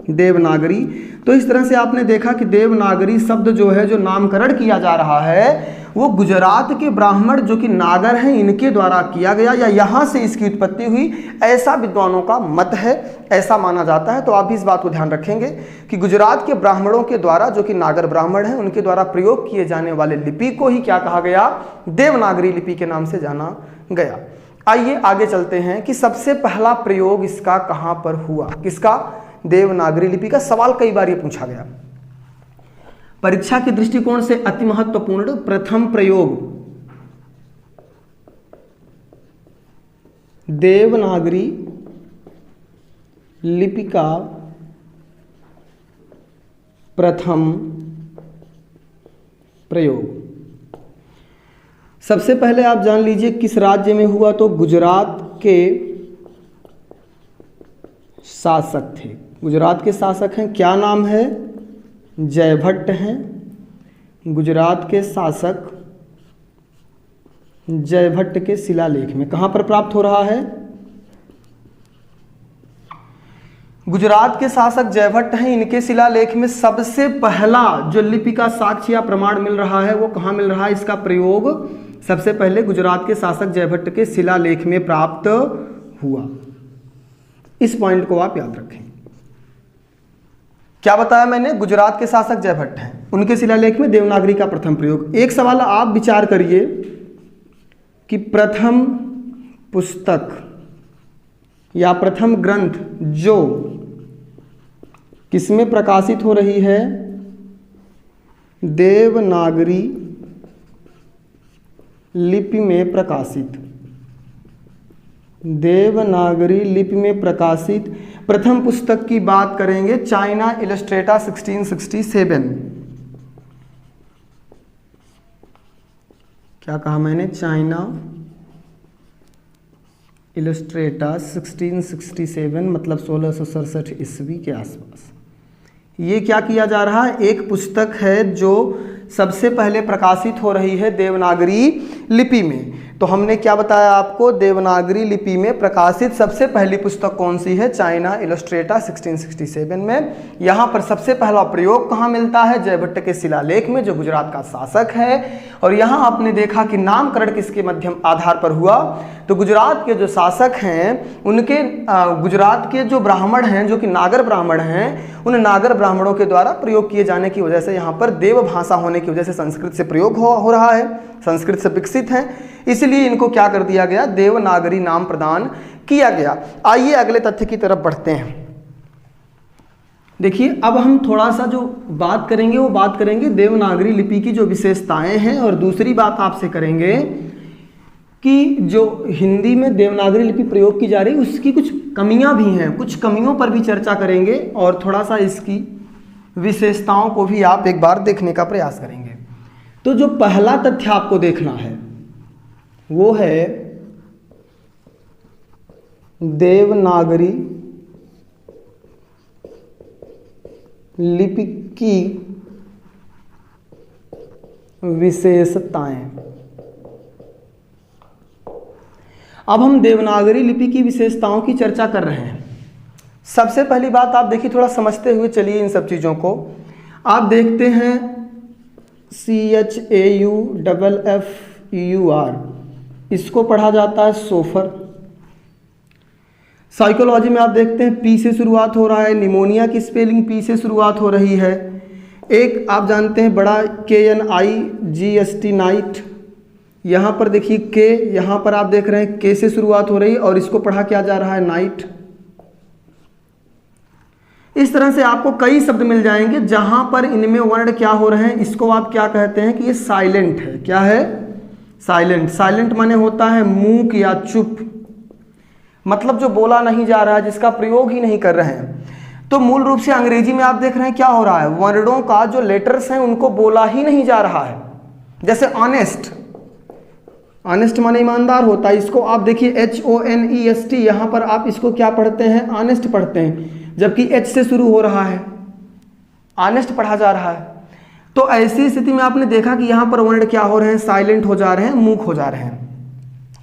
S1: देवनागरी। तो इस तरह से आपने देखा कि देवनागरी शब्द जो है, जो नामकरण किया जा रहा है, वो गुजरात के ब्राह्मण जो कि नागर हैं, इनके द्वारा किया गया, या यहाँ से इसकी उत्पत्ति हुई, ऐसा विद्वानों का मत है, ऐसा माना जाता है। तो आप भी इस बात को ध्यान रखेंगे कि गुजरात के ब्राह्मणों के द्वारा, जो कि नागर ब्राह्मण हैं, उनके द्वारा प्रयोग किए जाने वाले लिपि को ही क्या कहा गया? देवनागरी लिपि के नाम से जाना गया। आइए आगे चलते हैं कि सबसे पहला प्रयोग इसका कहाँ पर हुआ? किसका? देवनागरी लिपि का। सवाल कई बार ये पूछा गया परीक्षा के दृष्टिकोण से, अति महत्वपूर्ण प्रथम प्रयोग देवनागरी लिपि का प्रथम प्रयोग। सबसे पहले आप जान लीजिए किस राज्य में हुआ। तो गुजरात के शासक थे। गुजरात के शासक हैं, क्या नाम है? जयभट्ट हैं। गुजरात के शासक जयभट्ट के शिलालेख में कहाँ पर प्राप्त हो रहा है? गुजरात के शासक जयभट्ट हैं, इनके शिलालेख में सबसे पहला जो लिपि का साक्ष्य या प्रमाण मिल रहा है, वो कहाँ मिल रहा है? इसका प्रयोग सबसे पहले गुजरात के शासक जयभट्ट के शिलालेख में प्राप्त हुआ। इस पॉइंट को आप याद रखें। क्या बताया मैंने? गुजरात के शासक जयभट्ट हैं, उनके शिलालेख में देवनागरी का प्रथम प्रयोग। एक सवाल आप विचार करिए कि प्रथम पुस्तक या प्रथम ग्रंथ जो किसमें प्रकाशित हो रही है? देवनागरी लिपि में प्रकाशित। देवनागरी लिपि में प्रकाशित प्रथम पुस्तक की बात करेंगे, चाइना इलस्ट्रेटा 1667। क्या कहा मैंने? चाइना इलस्ट्रेटा 1667 मतलब 1667 ईस्वी के आसपास। ये क्या किया जा रहा है? एक पुस्तक है जो सबसे पहले प्रकाशित हो रही है देवनागरी लिपि में। तो तो हमने क्या बताया आपको, देवनागरी लिपि में प्रकाशित सबसे पहली पुस्तक कौन सी है, चाइना इलस्ट्रेटा 1667 में। यहाँ पर सबसे पहला प्रयोग कहाँ मिलता है, जयभट्ट के शिलालेख में, जो गुजरात का शासक है। और यहाँ आपने देखा कि नामकरण किसके मध्यम आधार पर हुआ, तो गुजरात के जो शासक हैं उनके गुजरात के जो ब्राह्मण हैं, जो कि नागर ब्राह्मण हैं, उन नागर ब्राह्मणों के द्वारा प्रयोग किए जाने की वजह से यहाँ पर देव भाषा होने की वजह से संस्कृत से प्रयोग हो रहा है, संस्कृत से विकसित है, इसलिए इनको क्या कर दिया गया, देवनागरी नाम प्रदान किया गया। आइए अगले तथ्य की तरफ बढ़ते हैं। देखिए अब हम थोड़ा सा जो बात करेंगे वो बात करेंगे देवनागरी लिपि की जो विशेषताएं हैं, और दूसरी बात आपसे करेंगे कि जो हिंदी में देवनागरी लिपि प्रयोग की जा रही है उसकी कुछ कमियां भी हैं, कुछ कमियों पर भी चर्चा करेंगे, और थोड़ा सा इसकी विशेषताओं को भी आप एक बार देखने का प्रयास करेंगे। तो जो पहला तथ्य आपको देखना है वो है देवनागरी लिपि की विशेषताएं। अब हम देवनागरी लिपि की विशेषताओं की चर्चा कर रहे हैं। सबसे पहली बात आप देखिए, थोड़ा समझते हुए चलिए इन सब चीज़ों को। आप देखते हैं CHAUFFUR, इसको पढ़ा जाता है सोफर। साइकोलॉजी में आप देखते हैं पी से शुरुआत हो रहा है, निमोनिया की स्पेलिंग पी से शुरुआत हो रही है। एक आप जानते हैं बड़ा KNIGST नाइट, यहाँ पर देखिए के, यहाँ पर आप देख रहे हैं के से शुरुआत हो रही है और इसको पढ़ा क्या जा रहा है, नाइट। इस तरह से आपको कई शब्द मिल जाएंगे जहां पर इनमें वर्ण क्या हो रहे हैं, इसको आप क्या कहते हैं कि ये साइलेंट है। क्या है, साइलेंट। साइलेंट माने होता है मूक या चुप, मतलब जो बोला नहीं जा रहा है, जिसका प्रयोग ही नहीं कर रहे हैं। तो मूल रूप से अंग्रेजी में आप देख रहे हैं क्या हो रहा है, वर्णों का जो लेटर्स हैं उनको बोला ही नहीं जा रहा है। जैसे ऑनेस्ट, ऑनेस्ट माने ईमानदार होता है, इसको आप देखिए HONEST, यहाँ पर आप इसको क्या पढ़ते हैं, ऑनेस्ट पढ़ते हैं, जबकि H से शुरू हो रहा है, ऑनेस्ट पढ़ा जा रहा है। तो ऐसी स्थिति में आपने देखा कि यहाँ पर वर्ण क्या हो रहे हैं, साइलेंट हो जा रहे हैं, मूक हो जा रहे हैं।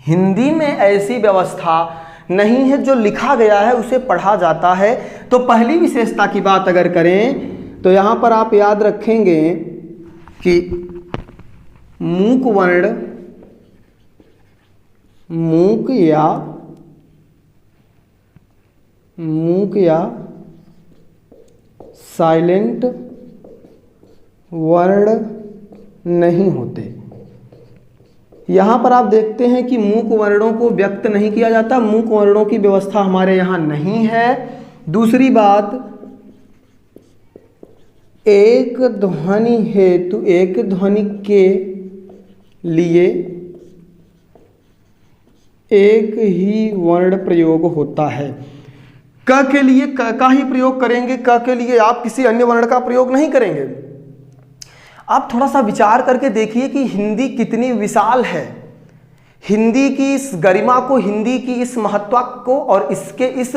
S1: हिंदी में ऐसी व्यवस्था नहीं है, जो लिखा गया है उसे पढ़ा जाता है। तो पहली विशेषता की बात अगर करें तो यहाँ पर आप याद रखेंगे कि मूक वर्ण, मूक या साइलेंट वर्ण नहीं होते। यहाँ पर आप देखते हैं कि मूक वर्णों को व्यक्त नहीं किया जाता, मूक वर्णों की व्यवस्था हमारे यहाँ नहीं है। दूसरी बात, एक ध्वनि हेतु, एक ध्वनि के लिए एक ही वर्ण प्रयोग होता है। क के लिए क का ही प्रयोग करेंगे, क के लिए आप किसी अन्य वर्ण का प्रयोग नहीं करेंगे। आप थोड़ा सा विचार करके देखिए कि हिंदी कितनी विशाल है। हिंदी की इस गरिमा को, हिंदी की इस महत्व को और इसके इस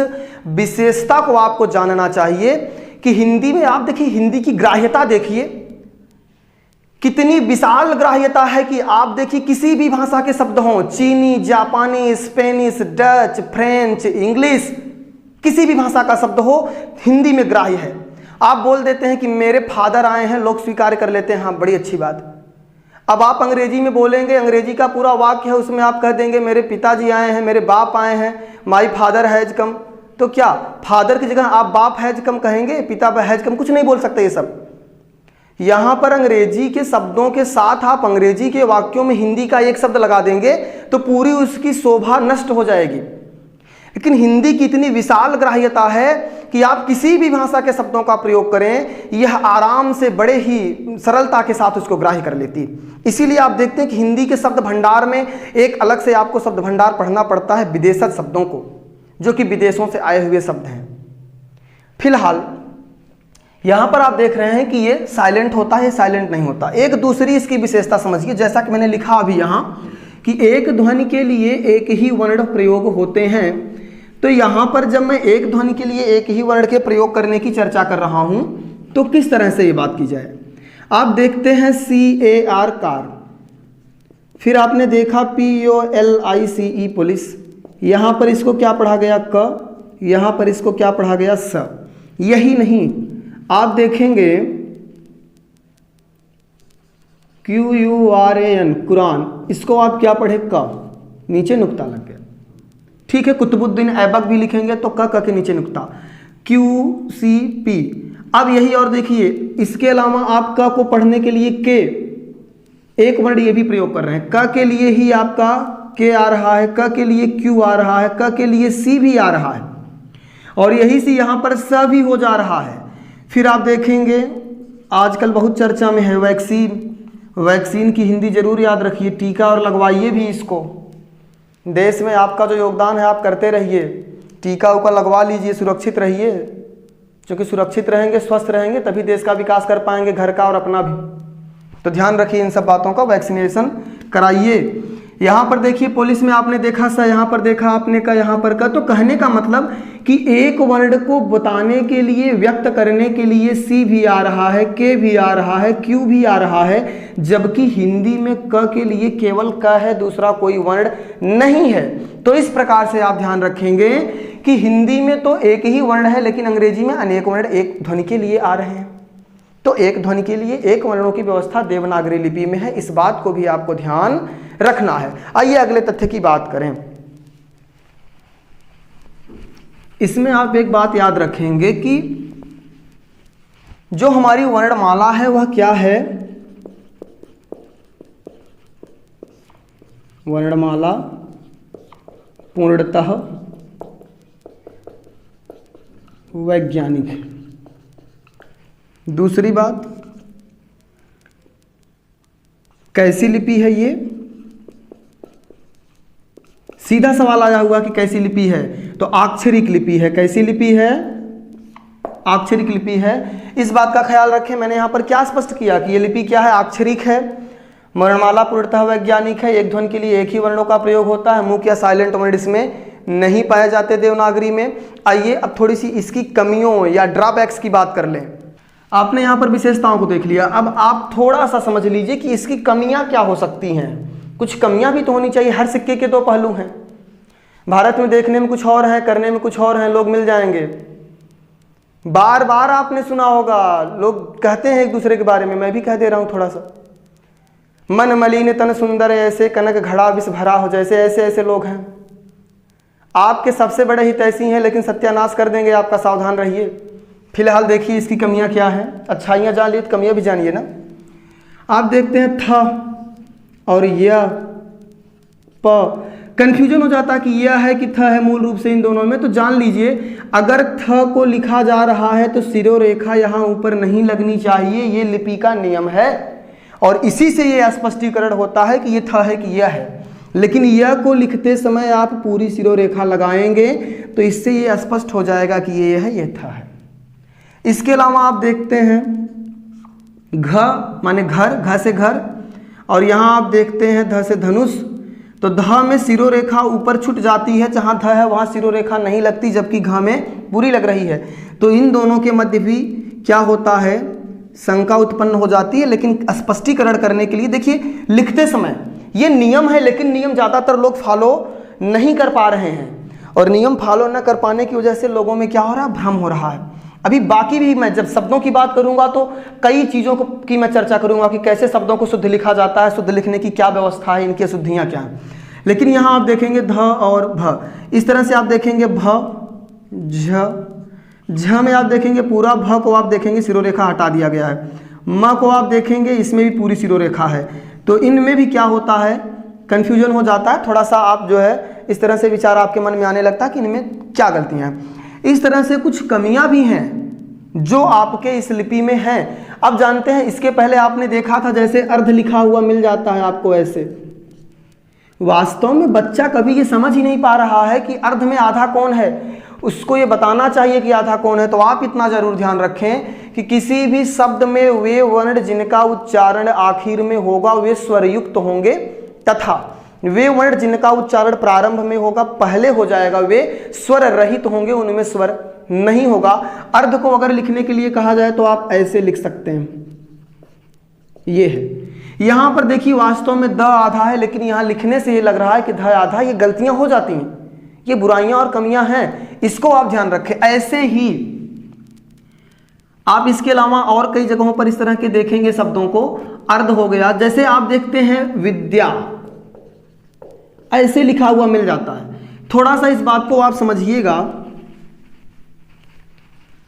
S1: विशेषता को आपको जानना चाहिए कि हिंदी में आप देखिए, हिंदी की ग्राह्यता देखिए, कितनी विशाल ग्राह्यता है कि आप देखिए किसी भी भाषा के शब्द हों, चीनी, जापानी, स्पेनिश, डच, फ्रेंच, इंग्लिश, किसी भी भाषा का शब्द हो, हिंदी में ग्राह्य है। आप बोल देते हैं कि मेरे फादर आए हैं, लोग स्वीकार कर लेते हैं, हाँ बड़ी अच्छी बात। अब आप अंग्रेजी में बोलेंगे, अंग्रेजी का पूरा वाक्य है, उसमें आप कह देंगे मेरे पिताजी आए हैं, मेरे बाप आए हैं, माई फादर हैज कम। तो क्या फादर की जगह आप बाप हैज कम कहेंगे, पिता हैज कम कुछ नहीं बोल सकते ये सब। यहाँ पर अंग्रेजी के शब्दों के साथ आप अंग्रेजी के वाक्यों में हिंदी का एक शब्द लगा देंगे तो पूरी उसकी शोभा नष्ट हो जाएगी। लेकिन हिंदी की इतनी विशाल ग्राह्यता है कि आप किसी भी भाषा के शब्दों का प्रयोग करें, यह आराम से बड़े ही सरलता के साथ उसको ग्राह्य कर लेती। इसीलिए आप देखते हैं कि हिंदी के शब्द भंडार में एक अलग से आपको शब्द भंडार पढ़ना पड़ता है विदेशज शब्दों को, जो कि विदेशों से आए हुए शब्द हैं। फिलहाल यहाँ पर आप देख रहे हैं कि ये साइलेंट होता है, साइलेंट नहीं होता। एक दूसरी इसकी विशेषता समझिए, जैसा कि मैंने लिखा अभी यहाँ कि एक ध्वनि के लिए एक ही वर्ण प्रयोग होते हैं। तो यहाँ पर जब मैं एक ध्वनि के लिए एक ही वर्ण के प्रयोग करने की चर्चा कर रहा हूँ तो किस तरह से ये बात की जाए। आप देखते हैं CAR कार, फिर आपने देखा POLICE पुलिस, यहाँ पर इसको क्या पढ़ा गया क, यहाँ पर इसको क्या पढ़ा गया स। यही नहीं, आप देखेंगे QURAN कुरान, इसको आप क्या पढ़े क, नीचे नुक्ता लग गया। ठीक है, कुतुबुद्दीन ऐबक भी लिखेंगे तो क के नीचे नुक्ता, QCP। अब यही और देखिए, इसके अलावा आप क को पढ़ने के लिए के, एक वर्ड ये भी प्रयोग कर रहे हैं। क के लिए ही आपका के आ रहा है, क के लिए क्यू आ रहा है, क के लिए सी भी आ रहा है, और यही से यहाँ पर स भी हो जा रहा है। फिर आप देखेंगे आजकल बहुत चर्चा में है वैक्सीन, वैक्सीन की हिंदी जरूर याद रखिए, टीका, और लगवाइए भी इसको। देश में आपका जो योगदान है आप करते रहिए, टीका उका लगवा लीजिए, सुरक्षित रहिए, क्योंकि सुरक्षित रहेंगे, स्वस्थ रहेंगे तभी देश का विकास कर पाएंगे, घर का और अपना भी। तो ध्यान रखिए इन सब बातों का, वैक्सीनेशन कराइए। यहाँ पर देखिए पुलिस में आपने देखा सा, यहाँ पर देखा आपने का, यहाँ पर का। तो कहने का मतलब कि एक वर्ड को बताने के लिए, व्यक्त करने के लिए सी भी आ रहा है, के भी आ रहा है, क्यू भी आ रहा है, जबकि हिंदी में क के लिए केवल क है, दूसरा कोई वर्ड नहीं है। तो इस प्रकार से आप ध्यान रखेंगे कि हिंदी में तो एक ही वर्ण है, लेकिन अंग्रेजी में अनेक वर्ण एक ध्वनि के लिए आ रहे हैं। तो एक ध्वनि के लिए एक वर्णों की व्यवस्था देवनागरी लिपि में है, इस बात को भी आपको ध्यान रखना है। आइए अगले तथ्य की बात करें। इसमें आप एक बात याद रखेंगे कि जो हमारी वर्णमाला है वह क्या है, वर्णमाला पूर्णतः वैज्ञानिक है। दूसरी बात, कैसी लिपि है ये, सीधा सवाल आया हुआ कि कैसी लिपि है, तो अक्षरिक लिपि है। कैसी लिपि है, अक्षरिक लिपि है। इस बात का ख्याल रखें, मैंने यहाँ पर क्या स्पष्ट किया कि ये लिपि क्या है, अक्षरिक है। वर्णमाला पूर्णतः वैज्ञानिक है, एक ध्वनि के लिए एक ही वर्णों का प्रयोग होता है, मुख्य या साइलेंट वर्ड इसमें नहीं पाए जाते देवनागरी में। आइए अब थोड़ी सी इसकी कमियों या ड्रॉबैक्स की बात कर लें। आपने यहाँ पर विशेषताओं को देख लिया, अब आप थोड़ा सा समझ लीजिए कि इसकी कमियां क्या हो सकती हैं। कुछ कमियां भी तो होनी चाहिए, हर सिक्के के दो पहलू हैं। भारत में देखने में कुछ और है, करने में कुछ और है, लोग मिल जाएंगे। बार बार आपने सुना होगा, लोग कहते हैं एक दूसरे के बारे में, मैं भी कह दे रहा हूँ थोड़ा सा, मन मलिन तन सुंदर ऐसे, कनक घड़ा विष भरा हो जैसे, ऐसे ऐसे लोग हैं। आपके सबसे बड़े हितैषी हैं, लेकिन सत्यानाश कर देंगे आपका, सावधान रहिए। फिलहाल देखिए इसकी कमियां क्या हैं, अच्छाइयां जान लिए तो कमियां भी जानिए ना। आप देखते हैं थ और य प, कंफ्यूजन हो जाता कि यह है कि थ है मूल रूप से इन दोनों में। तो जान लीजिए, अगर थ को लिखा जा रहा है तो शिरोरेखा यहाँ ऊपर नहीं लगनी चाहिए, ये लिपि का नियम है, और इसी से ये स्पष्टीकरण होता है कि ये थ है कि यह है। लेकिन यह को लिखते समय आप पूरी शिरोरेखा लगाएंगे तो इससे ये स्पष्ट हो जाएगा कि ये है, ये थ है। इसके अलावा आप देखते हैं घ माने घर, घ से घर, और यहाँ आप देखते हैं ध से धनुष। तो ध में शिरोरेखा ऊपर छूट जाती है, जहाँ ध है वहाँ शिरोरेखा नहीं लगती, जबकि घ में पूरी लग रही है। तो इन दोनों के मध्य भी क्या होता है, शंका उत्पन्न हो जाती है। लेकिन स्पष्टीकरण करने के लिए देखिए, लिखते समय ये नियम है, लेकिन नियम ज़्यादातर लोग फॉलो नहीं कर पा रहे हैं, और नियम फॉलो न कर पाने की वजह से लोगों में क्या हो रहा है, भ्रम हो रहा है। अभी बाकी भी मैं जब शब्दों की बात करूंगा तो कई चीज़ों की मैं चर्चा करूंगा कि कैसे शब्दों को शुद्ध लिखा जाता है, शुद्ध लिखने की क्या व्यवस्था है, इनकी शुद्धियाँ क्या हैं। लेकिन यहाँ आप देखेंगे ध और भ, इस तरह से आप देखेंगे भ झ, झ में आप देखेंगे पूरा, भ को आप देखेंगे शिरोरेखा हटा दिया गया है, म को आप देखेंगे इसमें भी पूरी शिरोरेखा है। तो इनमें भी क्या होता है, कन्फ्यूजन हो जाता है थोड़ा सा। आप जो है इस तरह से विचार आपके मन में आने लगता है कि इनमें क्या गलतियाँ हैं। इस तरह से कुछ कमियां भी हैं जो आपके इस लिपि में हैं। अब जानते हैं, इसके पहले आपने देखा था जैसे अर्ध लिखा हुआ मिल जाता है आपको ऐसे। वास्तव में बच्चा कभी ये समझ ही नहीं पा रहा है कि अर्ध में आधा कौन है, उसको ये बताना चाहिए कि आधा कौन है। तो आप इतना जरूर ध्यान रखें कि किसी भी शब्द में वे वर्ण जिनका उच्चारण आखिर में होगा वे स्वरयुक्त होंगे, तथा वे वर्ण जिनका उच्चारण प्रारंभ में होगा पहले हो जाएगा वे स्वर रहित होंगे, उनमें स्वर नहीं होगा। अर्ध को अगर लिखने के लिए कहा जाए तो आप ऐसे लिख सकते हैं, ये है। यहाँ पर देखिए वास्तव में द आधा है, लेकिन यहाँ लिखने से ये लग रहा है कि ध आधा। ये गलतियां हो जाती हैं, ये बुराइयां और कमियां हैं, इसको आप ध्यान रखें। ऐसे ही आप इसके अलावा और कई जगहों पर इस तरह के देखेंगे शब्दों को। अर्ध हो गया, जैसे आप देखते हैं विद्या, ऐसे लिखा हुआ मिल जाता है। थोड़ा सा इस बात को आप समझिएगा,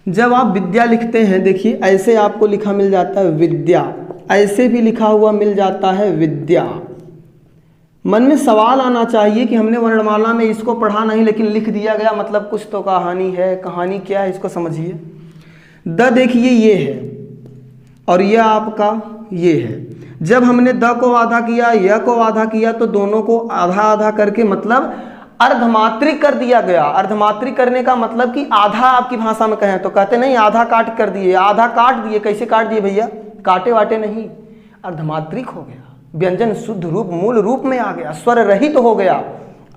S1: जब आप विद्या लिखते हैं, देखिए ऐसे आपको लिखा मिल जाता है विद्या, ऐसे भी लिखा हुआ मिल जाता है विद्या। मन में सवाल आना चाहिए कि हमने वर्णमाला में इसको पढ़ा नहीं, लेकिन लिख दिया गया, मतलब कुछ तो कहानी है। कहानी क्या है इसको समझिए। द देखिए ये है और यह आपका ये है। जब हमने द को आधा किया, य को आधा किया, तो दोनों को आधा आधा करके मतलब अर्धमात्रिक कर दिया गया। अर्धमात्रिक करने का मतलब कि आधा आपकी भाषा में कहें तो कहते नहीं आधा काट कर दिए, आधा काट दिए। कैसे काट दिए भैया? काटे वाटे नहीं, अर्धमात्रिक हो गया, व्यंजन शुद्ध रूप मूल रूप में आ गया, स्वर रहित तो हो गया।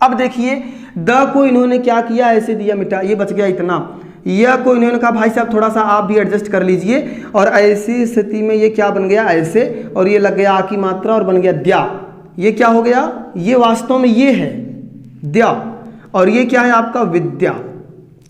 S1: अब देखिए द को इन्होंने क्या किया, ऐसे दिया, मिटा, ये बच गया इतना। यह को इन्होंने कहा भाई साहब थोड़ा सा आप भी एडजस्ट कर लीजिए, और ऐसी स्थिति में ये क्या बन गया, ऐसे, और ये लग गया आ की मात्रा और बन गया द्या। ये क्या हो गया? ये वास्तव में ये है द्या, और ये क्या है आपका विद्या।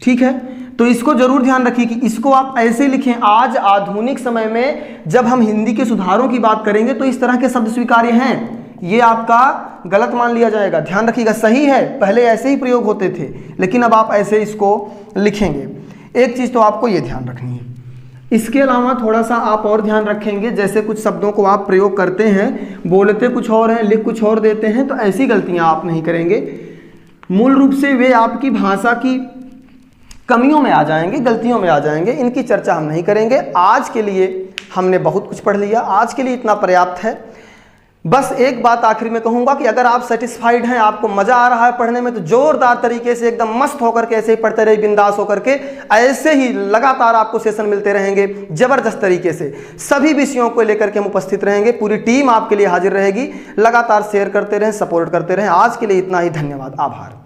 S1: ठीक है, तो इसको जरूर ध्यान रखिए कि इसको आप ऐसे लिखें। आज आधुनिक समय में जब हम हिंदी के सुधारों की बात करेंगे तो इस तरह के शब्द स्वीकार्य हैं, ये आपका गलत मान लिया जाएगा। ध्यान रखिएगा, सही है, पहले ऐसे ही प्रयोग होते थे, लेकिन अब आप ऐसे इसको लिखेंगे। एक चीज तो आपको ये ध्यान रखनी है। इसके अलावा थोड़ा सा आप और ध्यान रखेंगे, जैसे कुछ शब्दों को आप प्रयोग करते हैं, बोलते कुछ और हैं, लिख कुछ और देते हैं, तो ऐसी गलतियां आप नहीं करेंगे। मूल रूप से वे आपकी भाषा की कमियों में आ जाएंगे, गलतियों में आ जाएंगे। इनकी चर्चा हम नहीं करेंगे। आज के लिए हमने बहुत कुछ पढ़ लिया, आज के लिए इतना पर्याप्त है। बस एक बात आखिर में कहूंगा कि अगर आप सेटिस्फाइड हैं, आपको मजा आ रहा है पढ़ने में, तो जोरदार तरीके से एकदम मस्त होकर के ऐसे ही पढ़ते रहिए, बिंदास होकर के। ऐसे ही लगातार आपको सेशन मिलते रहेंगे जबरदस्त तरीके से। सभी विषयों को लेकर के हम उपस्थित रहेंगे, पूरी टीम आपके लिए हाजिर रहेगी। लगातार शेयर करते रहें, सपोर्ट करते रहें। आज के लिए इतना ही, धन्यवाद, आभार।